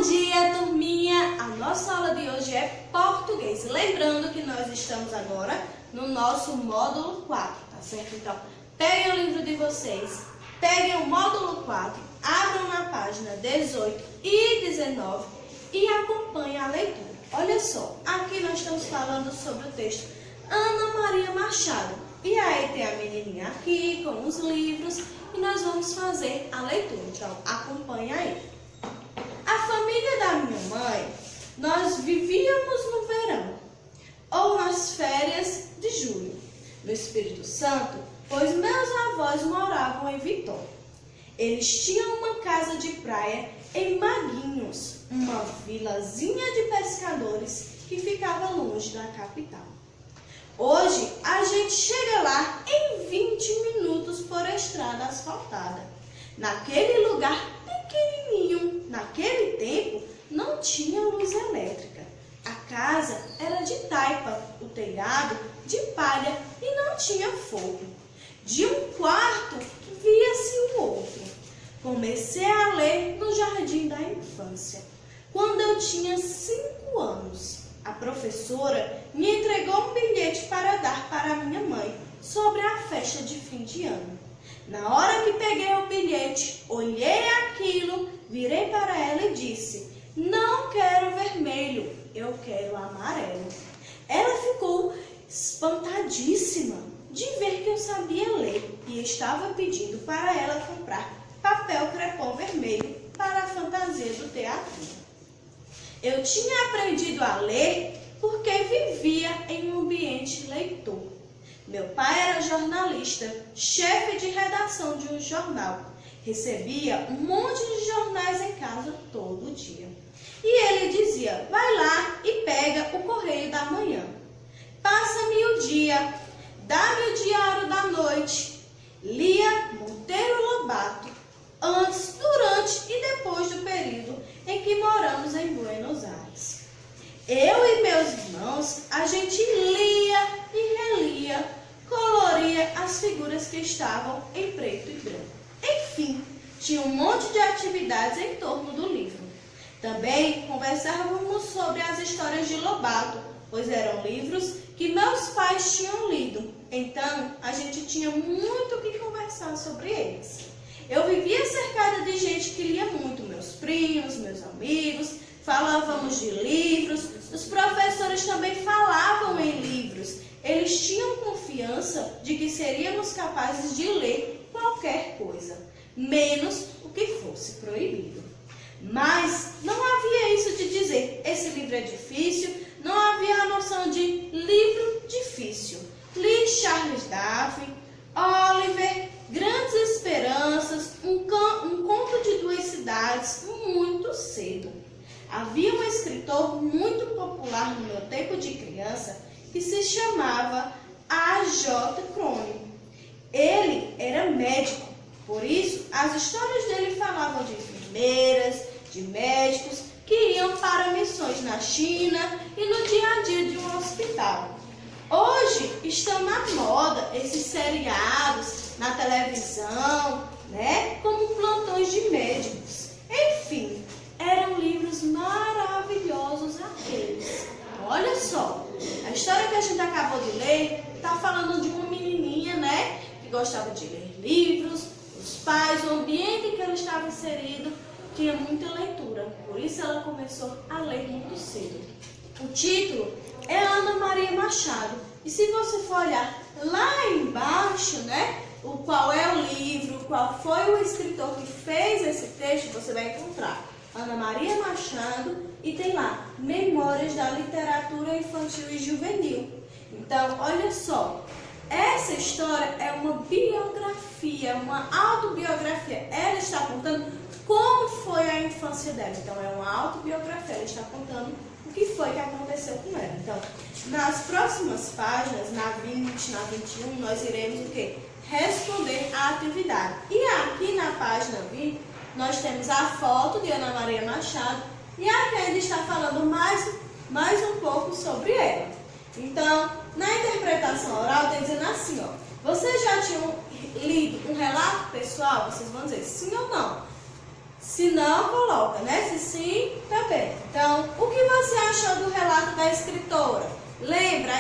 Bom dia, turminha! A nossa aula de hoje é português. Lembrando que nós estamos agora no nosso módulo 4, tá certo? Então, peguem o livro de vocês, peguem o módulo 4, abram na página 18 e 19 e acompanhem a leitura. Olha só, aqui nós estamos falando sobre o texto Ana Maria Machado. E aí tem a menininha aqui com os livros e nós vamos fazer a leitura. Então, acompanha aí. A família da minha mãe, nós vivíamos no verão ou nas férias de julho, no Espírito Santo, pois meus avós moravam em Vitória. Eles tinham uma casa de praia em Maguinhos, uma vilazinha de pescadores que ficava longe da capital. Hoje a gente chega lá em 20 minutos por estrada asfaltada. Naquele lugar pequenininho, naquele tempo, não tinha luz elétrica. A casa era de taipa, o telhado de palha e não tinha fogo. De um quarto via-se o outro. Comecei a ler no jardim da infância, quando eu tinha 5 anos. A professora me entregou um bilhete para dar para minha mãe sobre a festa de fim de ano. Na hora que peguei o bilhete, olhei aquilo, virei para ela e disse: "Não quero vermelho, eu quero amarelo." Ela ficou espantadíssima de ver que eu sabia ler e estava pedindo para ela comprar papel crepom vermelho para a fantasia do teatro. Eu tinha aprendido a ler porque vivia em um ambiente leitor. Meu pai era jornalista, chefe de redação de um jornal. Recebia um monte de jornais em casa todo dia. E ele dizia: "Vai lá e pega o Correio da Manhã. Passa-me o dia, dá-me o Diário da Noite." Lia Monteiro Lobato, antes, durante e depois do período em que moramos em Buenos Aires. Eu e meus irmãos, a gente lia e relia, coloria as figuras que estavam em preto e branco. Enfim, tinha um monte de atividades em torno do livro. Também conversávamos sobre as histórias de Lobato, pois eram livros que meus pais tinham lido. Então, a gente tinha muito o que conversar sobre eles. Eu vivia cercada de gente que lia muito, meus primos, meus amigos, falávamos de livros, os professores também falavam em livros. Eles tinham confiança de que seríamos capazes de ler qualquer coisa, menos o que fosse proibido. Mas não havia isso de dizer: esse livro é difícil, não havia a noção de livro difícil. Li Charles Darwin, Oliver, Grandes Esperanças, um conto de 2 cidades, muito cedo. Havia um escritor muito popular no meu tempo de criança que se chamava A.J. Cronin. Ele era médico, por isso as histórias dele falavam de enfermeiras, de médicos que iam para missões na China e no dia a dia de um hospital. Hoje estão na moda esses seriados na televisão, como plantões de médicos. Enfim, eram livros maravilhosos aqueles. Olha só, a história que a gente acabou de ler está falando de uma menininha, que gostava de ler livros. Os pais, o ambiente em que ela estava inserido, tinha muita leitura. Por isso ela começou a ler muito cedo. O título é Ana Maria Machado. E se você for olhar lá embaixo, o qual é o livro, qual foi o escritor que fez esse texto, você vai encontrar Ana Maria Machado e tem lá Memórias da Literatura Infantil e Juvenil. Então, olha só, essa história é uma biografia, uma autobiografia. Ela está contando como foi a infância dela. Então, é uma autobiografia, ela está contando o que foi que aconteceu com ela. Então, nas próximas páginas, na 20, na 21, nós iremos o quê? Responder a atividade. E aqui na página 20, nós temos a foto de Ana Maria Machado e aqui ainda está falando mais um pouco sobre ela. Então, na interpretação oral, está dizendo assim, vocês já tinham lido um relato pessoal? Vocês vão dizer sim ou não. Se não, coloca, né? Se sim, tá bem. Então, o que você achou do relato da escritora? Lembra,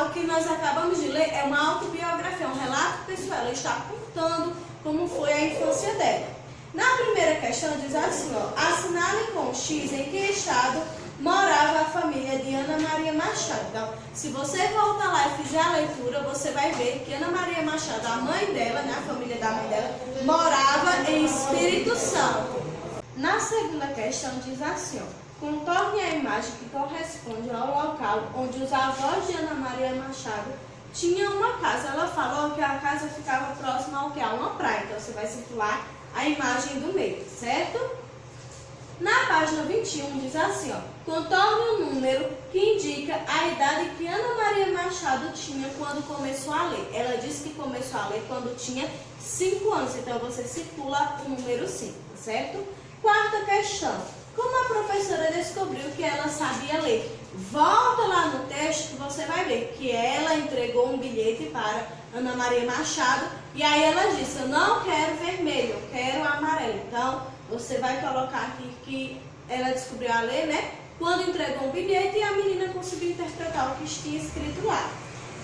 o que nós acabamos de ler é uma autobiografia, um relato pessoal. Ela está contando como foi a infância dela. Na primeira questão diz assim, ó, assinale com X em que estado morava a família de Ana Maria Machado. Então, se você voltar lá e fizer a leitura, você vai ver que Ana Maria Machado, a mãe dela, né, a família da mãe dela, morava em Espírito Santo. Na segunda questão diz assim, ó, contorne a imagem que corresponde ao local onde os avós de Ana Maria Machado tinham uma casa. Ela falou que a casa ficava próxima ao que? A uma praia. Então, você vai circular a imagem do meio, certo? Na página 21 diz assim, ó, contorne o número que indica a idade que Ana Maria Machado tinha quando começou a ler. Ela disse que começou a ler quando tinha 5 anos, então você circula o número 5, certo? Quarta questão, como a professora descobriu que ela sabia ler? Volta lá no texto que você vai ver que ela entregou um bilhete para Ana Maria Machado e aí ela disse, eu não quero vermelho, eu quero amarelo. Então, você vai colocar aqui que ela descobriu a ler, né? Quando entregou um bilhete e a menina conseguiu interpretar o que tinha escrito lá.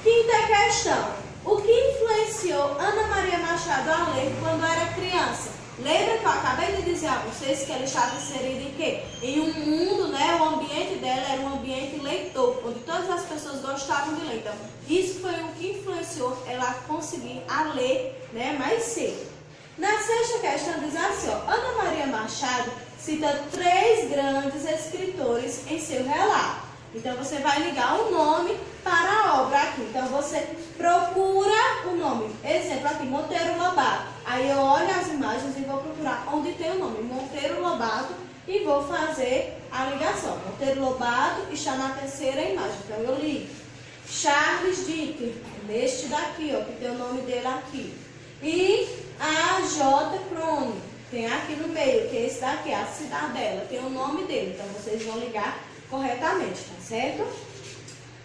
Quinta questão, o que influenciou Ana Maria Machado a ler quando era criança? Lembra que eu acabei de dizer a vocês que ela estava inserida em quê? Em um mundo, né? O ambiente dela era um ambiente leitor, onde todas as pessoas gostavam de ler. Então, isso foi o que influenciou ela a conseguir a ler, né, mais cedo. Na sexta questão diz assim, ó, Ana Maria Machado cita 3 grandes escritores em seu relato. Então, você vai ligar o nome para a obra aqui. Então, você procura o nome. Exemplo aqui, Monteiro Lobato. Aí eu olho as imagens e vou procurar onde tem o nome Monteiro Lobato e vou fazer a ligação. Monteiro Lobato está na terceira imagem. Então, eu ligo. Charles Dickens, neste daqui, ó, que tem o nome dele aqui. E a J. Crone, tem aqui no meio, que é esse daqui, a Cidadela, tem o nome dele. Então, vocês vão ligar corretamente, tá certo?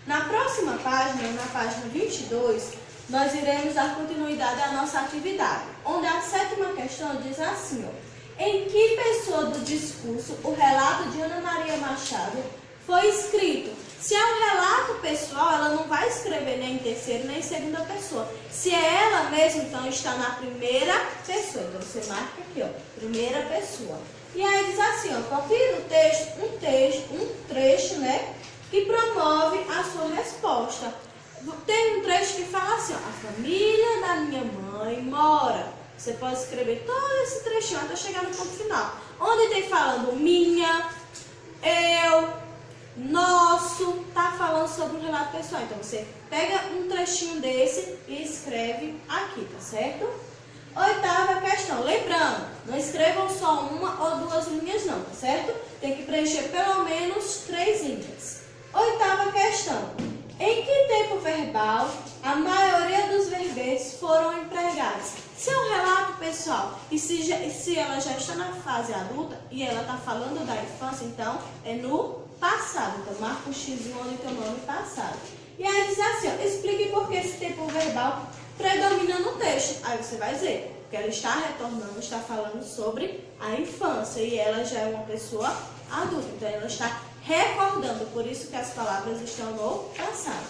Na próxima página, na página 22, nós iremos dar continuidade à nossa atividade, onde a sétima questão diz assim, ó, em que pessoa do discurso o relato de Ana Maria Machado foi escrito? Se é um relato pessoal, ela não vai escrever nem em terceira nem em segunda pessoa. Se é ela mesma, então está na primeira pessoa. Então você marca aqui, ó, primeira pessoa. E aí diz assim, ó, copie no texto um trecho, né, que promove a sua resposta. Tem um trecho que fala assim, ó, a família da minha mãe mora. Você pode escrever todo esse trechinho até chegar no ponto final. Onde tem falando minha, eu, nosso, tá falando sobre um relato pessoal. Então você pega um trechinho desse e escreve aqui, tá certo? Oitava questão, lembrando, não escrevam só uma ou 2 linhas não, tá certo? Tem que preencher pelo menos 3 linhas. Oitava questão, em que tempo verbal a maioria dos verbetes foram empregados? Se é um relato pessoal e se ela já está na fase adulta e ela está falando da infância, então é no passado. Então marca o X onde tem o nome passado. E aí diz assim, ó, explique por que esse tempo verbal predomina no texto. Aí você vai dizer, porque ela está retornando, está falando sobre a infância e ela já é uma pessoa adulta. Então ela está recordando, por isso que as palavras estão no passado.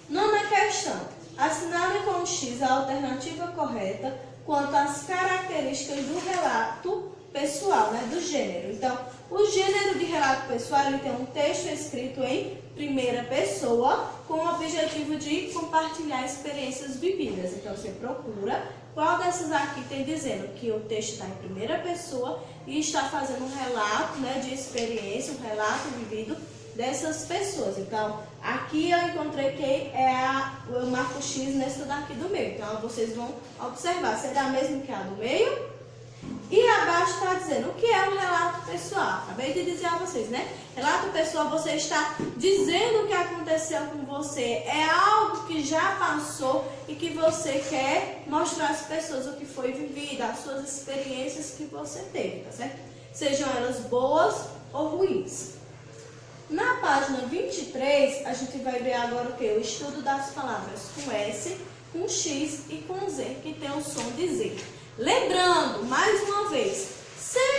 Nona questão. Assinale com o X a alternativa correta quanto às características do relato pessoal, né, do gênero. Então, o gênero de relato pessoal, ele tem um texto escrito em primeira pessoa com o objetivo de compartilhar experiências vividas. Então, você procura qual dessas aqui tem dizendo que o texto está em primeira pessoa e está fazendo um relato, né, de experiência, um relato vivido dessas pessoas. Então, aqui eu encontrei que eu marco X nessa daqui do meio. Então, vocês vão observar, será mesmo que a do meio? E abaixo está dizendo o que é um relato pessoal. Acabei de dizer a vocês, né? Relato pessoal, você está dizendo o que aconteceu com você. É algo que já passou e que você quer mostrar às pessoas o que foi vivido, as suas experiências que você teve, tá certo? Sejam elas boas ou ruins. Na página 23, a gente vai ver agora o que? O estudo das palavras com S, com X e com Z, que tem o som de Z. Lembrando, mais uma vez, sempre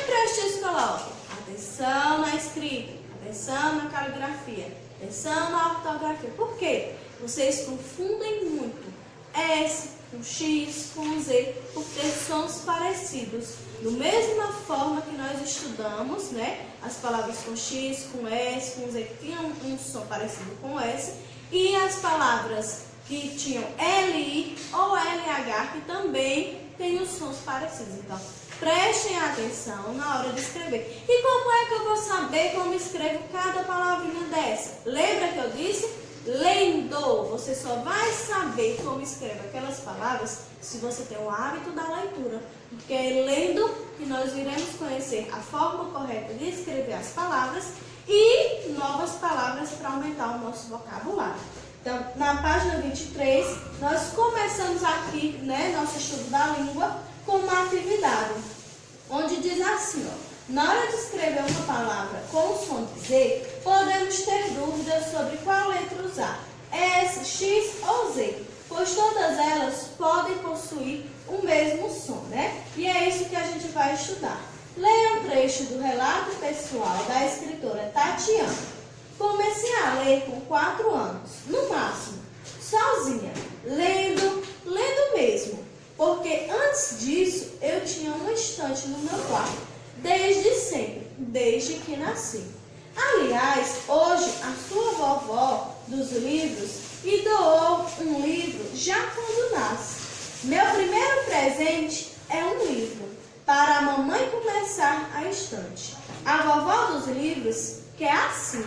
escrita, atenção na caligrafia, atenção na ortografia. Por quê? Vocês confundem muito S com X, com Z, por ter sons parecidos. Da mesma forma que nós estudamos, né, as palavras com X, com S, com Z, que tinham um som parecido com S, e as palavras que tinham LI ou LH, que também têm os sons parecidos. Então, prestem atenção na hora de escrever. E como é que eu vou saber como escrevo cada palavrinha dessa? Lembra que eu disse? Lendo. Você só vai saber como escreve aquelas palavras se você tem o hábito da leitura. Porque é lendo que nós iremos conhecer a forma correta de escrever as palavras e novas palavras para aumentar o nosso vocabulário. Então, na página 23, nós começamos aqui, né, nosso estudo da língua com uma atividade, onde diz assim, ó, na hora de escrever uma palavra com o som de Z, podemos ter dúvidas sobre qual letra usar, S, X ou Z, pois todas elas podem possuir o mesmo som, né? E é isso que a gente vai estudar. Leia um trecho do relato pessoal da escritora Tatiana. Comecei a ler com 4 anos, no máximo, sozinha, lendo mesmo, porque antes disso eu tinha uma estante no meu quarto, desde sempre, desde que nasci. Aliás, hoje a sua vovó dos livros me doou um livro já quando nasce. Meu primeiro presente é um livro, para a mamãe começar a estante. A vovó dos livros quer assim.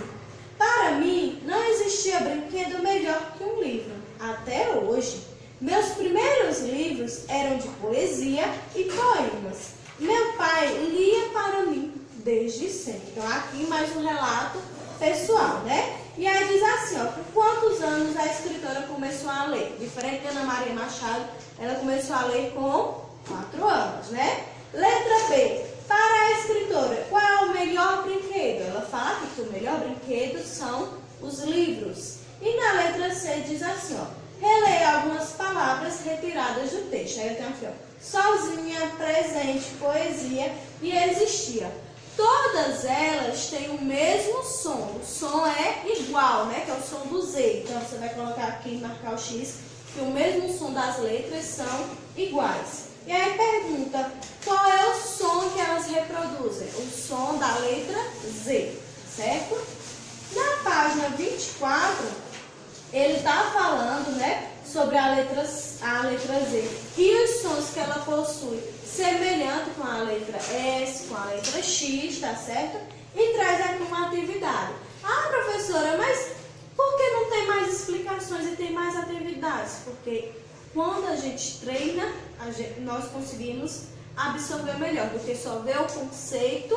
Para mim, não existia brinquedo melhor que um livro, até hoje. Meus primeiros livros eram de poesia e poemas. Meu pai lia para mim desde sempre. Então, aqui mais um relato pessoal, né? E aí diz assim, ó, com quantos anos a escritora começou a ler? Diferente da Ana Maria Machado, ela começou a ler com 4 anos, né? Letra B. Para a escritora, qual é o melhor brinquedo? Ela fala aqui que o melhor brinquedo são os livros. E na letra C diz assim, ó, releia algumas palavras retiradas do texto. Aí eu tenho aqui, ó, sozinha, presente, poesia e existia. Todas elas têm o mesmo som. O som é igual, né? Que é o som do Z. Então você vai colocar aqui, marcar o X, que o mesmo som das letras são iguais. E aí pergunta, qual é o som que elas reproduzem? O som da letra Z, certo? Na página 24, ele está falando, né, sobre a letra Z e os sons que ela possui, semelhante com a letra S, com a letra X, tá certo? E traz aqui uma atividade. Ah, professora, mas por que não tem mais explicações e tem mais atividades? Porque quando a gente treina, nós conseguimos absorver melhor, porque só vê o conceito,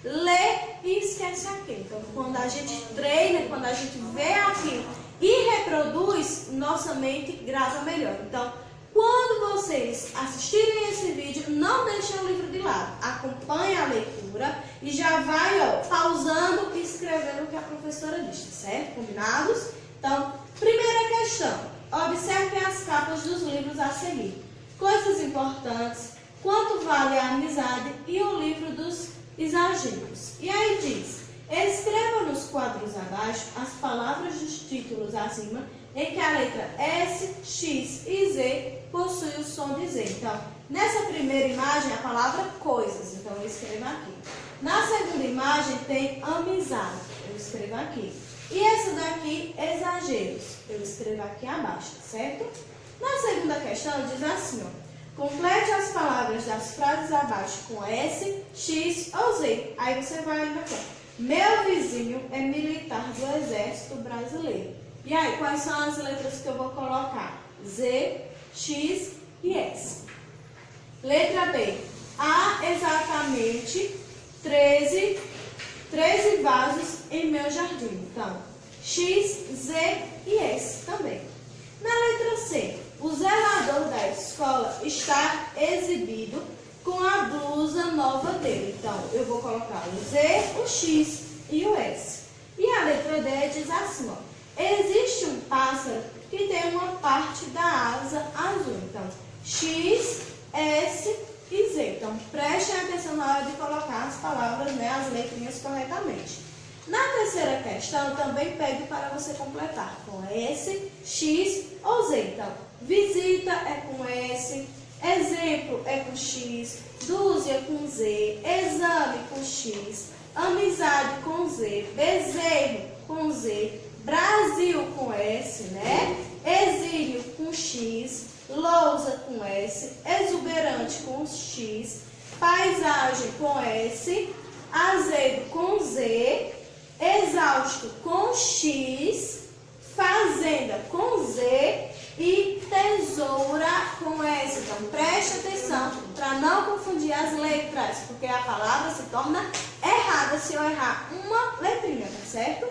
lê e esquece aquilo. Então, quando a gente treina, quando a gente vê aquilo e reproduz, nossa mente grava melhor. Então, quando vocês assistirem esse vídeo, não deixem o livro de lado. Acompanhe a leitura e já vai, ó, pausando e escrevendo o que a professora disse, certo? Combinados? Então, primeira questão. Observe as capas dos livros a seguir. Coisas importantes, quanto vale a amizade e o livro dos exageros. E aí diz, escreva nos quadros abaixo as palavras dos títulos acima em que a letra S, X e Z possui o som de Z. Então, nessa primeira imagem, a palavra coisas. Então, eu escrevo aqui. Na segunda imagem, tem amizade. Eu escrevo aqui. E essa daqui, exageros. Eu escrevo aqui abaixo, certo? Na segunda questão, diz assim, ó. Complete as palavras das frases abaixo com S, X ou Z. Aí você vai olhar aqui. Meu vizinho é militar do Exército Brasileiro. E aí, quais são as letras que eu vou colocar? Z, X e S. Letra B. Há exatamente 13 vasos em meu jardim. Então, X, Z e S também. Na letra C, o zelador da escola está exibido com a blusa nova dele. Então, eu vou colocar o Z, o X e o S. E a letra D diz assim, ó. Existe um pássaro que tem uma parte da asa azul. Então, X, S e Z. Então, prestem atenção na hora de colocar as palavras, né, as letrinhas corretamente. Na terceira questão, também pegue para você completar com S, X ou Z. Então, visita é com S, exemplo é com X, dúzia com Z, exame com X, amizade com Z, bezerro com Z, Brasil com S, né? Exílio com X, lousa com S, exuberante com X, paisagem com S, azedo com Z, exausto com X, fazenda com Z e tesoura com S. Então, preste atenção para não confundir as letras, porque a palavra se torna errada se eu errar uma letrinha, tá certo?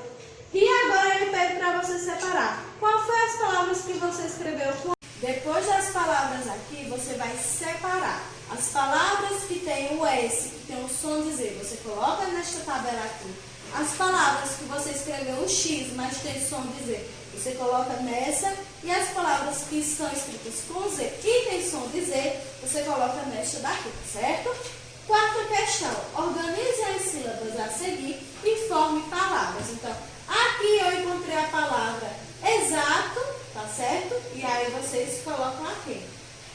E agora ele pede para você separar. Qual foi as palavras que você escreveu? Depois das palavras aqui, você vai separar. As palavras que tem o S, que tem o som de Z, você coloca nesta tabela aqui. As palavras que você escreveu o X, mas tem som de Z, você coloca nessa. E as palavras que estão escritas com Z e tem som de Z, você coloca nesta daqui, certo? Quarta questão. Organize as sílabas a seguir e forme palavras. Então, aqui eu encontrei a palavra exato, tá certo? E aí vocês colocam aqui.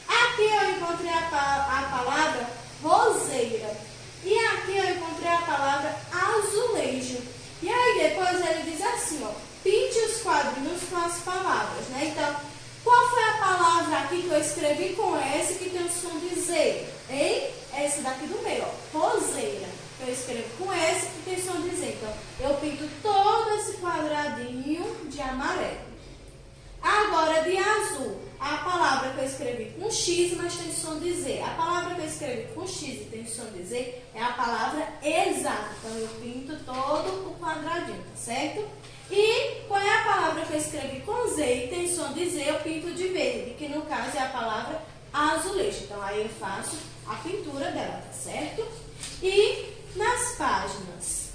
Aqui eu encontrei a palavra roseira. E aqui eu encontrei a palavra azulejo. E aí depois ele diz assim, ó, pinte os quadrinhos com as palavras, né? Então, qual foi a palavra aqui que eu escrevi com S que tem o som de Z? Hein? Esse daqui do meio, ó, roseira. Eu escrevo com S que tem som de Z. Então, eu pinto todo esse quadradinho de amarelo. Agora, de azul, a palavra que eu escrevi com X, mas tem som de Z. A palavra que eu escrevi com X e tem som de Z é a palavra exato. Então, eu pinto todo o quadradinho, tá certo? E qual é a palavra que eu escrevi com Z e tem som de Z, eu pinto de verde, que no caso é a palavra azulejo. Então, aí eu faço a pintura dela, tá certo? E nas páginas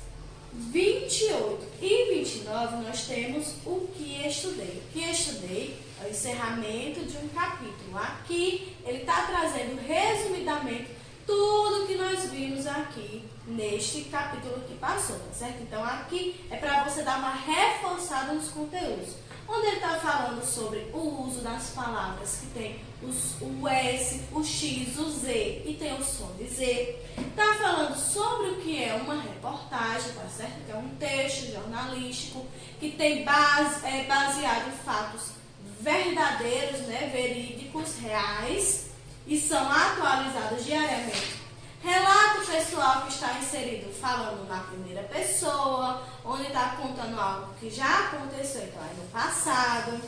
28 e 29, nós temos o que estudei. O que estudei é o encerramento de um capítulo. Aqui, ele está trazendo resumidamente tudo que nós vimos aqui neste capítulo que passou, tá certo? Então, aqui é para você dar uma reforçada nos conteúdos. Onde ele está falando sobre o uso das palavras que tem o S, o X, o Z e tem o som de Z. Está falando sobre o que é uma reportagem, tá certo? Que é um texto jornalístico que tem baseado em fatos verdadeiros, né? Verídicos, reais e são atualizados diariamente. Relato pessoal que está inserido falando na primeira pessoa, onde está contando algo que já aconteceu, então é no passado.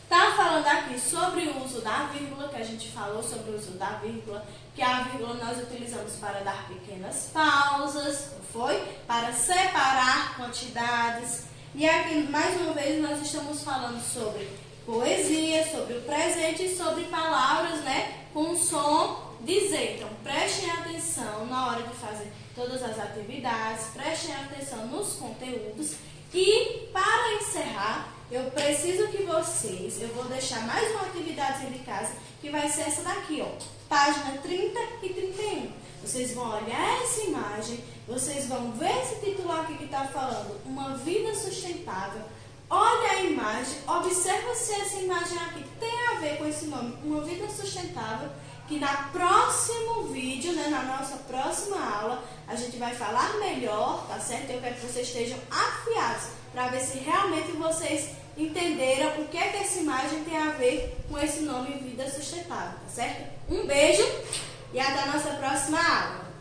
Está falando aqui sobre o uso da vírgula, que a gente falou sobre o uso da vírgula, que a vírgula nós utilizamos para dar pequenas pausas, não foi? Para separar quantidades. E aqui, mais uma vez, nós estamos falando sobre poesia, sobre o presente e sobre palavras, né, com som de Z. Então, prestem atenção na hora de fazer todas as atividades, prestem atenção nos conteúdos. E, para encerrar, eu preciso que vocês, eu vou deixar mais uma atividade de casa, que vai ser essa daqui, ó, página 30 e 31. Vocês vão olhar essa imagem, vocês vão ver esse titular aqui que está falando, uma vida sustentável. Olha a imagem, observa se essa imagem aqui tem a ver com esse nome, uma vida sustentável, que na próximo vídeo, né, na nossa próxima aula, a gente vai falar melhor, tá certo? Eu quero que vocês estejam afiados para ver se realmente vocês entenderam o que é que essa imagem tem a ver com esse nome Vida Sustentável, tá certo? Um beijo e até a nossa próxima aula.